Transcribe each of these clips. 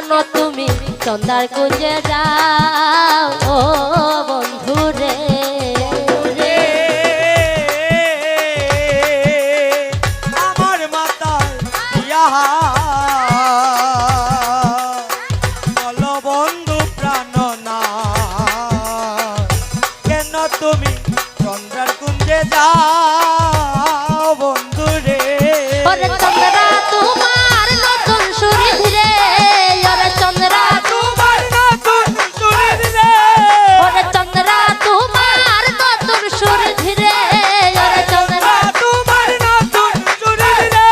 কেন তুমি চন্দার কুঞ্জে যাও ও বন্ধু রে আমার মাতায় ইহা বলো বন্ধু প্রাণনা কেন তুমি চন্দ্রার কুঞ্জে যাও বন্ধু রে ওরে চন্দ্রা তোমার নতুন সুরিধ রে ওরে চন্দ্রা তোমার নতুন সুরিধ রে ওরে চন্দ্রা তোমার নতুন সুরিধ রে ওরে চন্দ্রা তোমার নতুন সুরিধ রে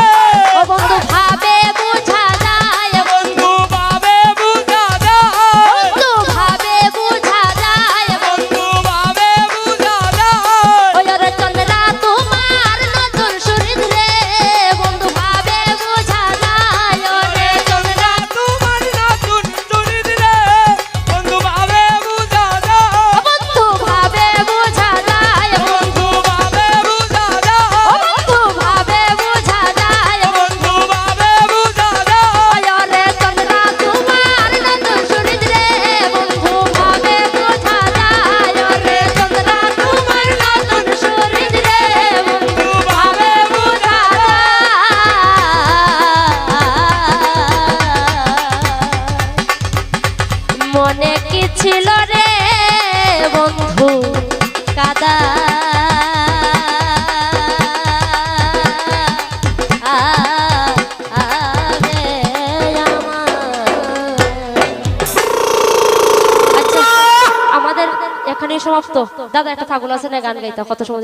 ও বন্ধু ভাবে বুঝা যায় বন্ধু ভাবে বুঝা যায় বন্ধু ভাবে বুঝা যায় বন্ধু ভাবে বুঝা যায় ওই ওরে চন্দ্রা তোমার নতুন সুরিধ রে বন্ধু ভাবে বুঝা যায় ওরে চন্দ্রা তোমার নতুন সুরিধ রে বন্ধু ভাবে বুঝা যায় বন্ধু ভাবে বুঝা যায় বন্ধু ভাবে বুঝা যায় বন্ধু ভাবে বুঝা যায় বন্ধু ভাবে বুঝা যায় ওই ওরে চন্দ্রা তোমার নতুন সুরিধ রে বন্ধু ভাবে বুঝা যায় ওরে চন্দ্রা তোমার নতুন সুরিধ রে বন্ধু ভাবে বুঝা যায় মনে কি ছিল রে বন্ধু কাদা আমাদের এখানে সমাপ্ত দাদা একটা ফাগুন আছে না গান গাইতা কত সময়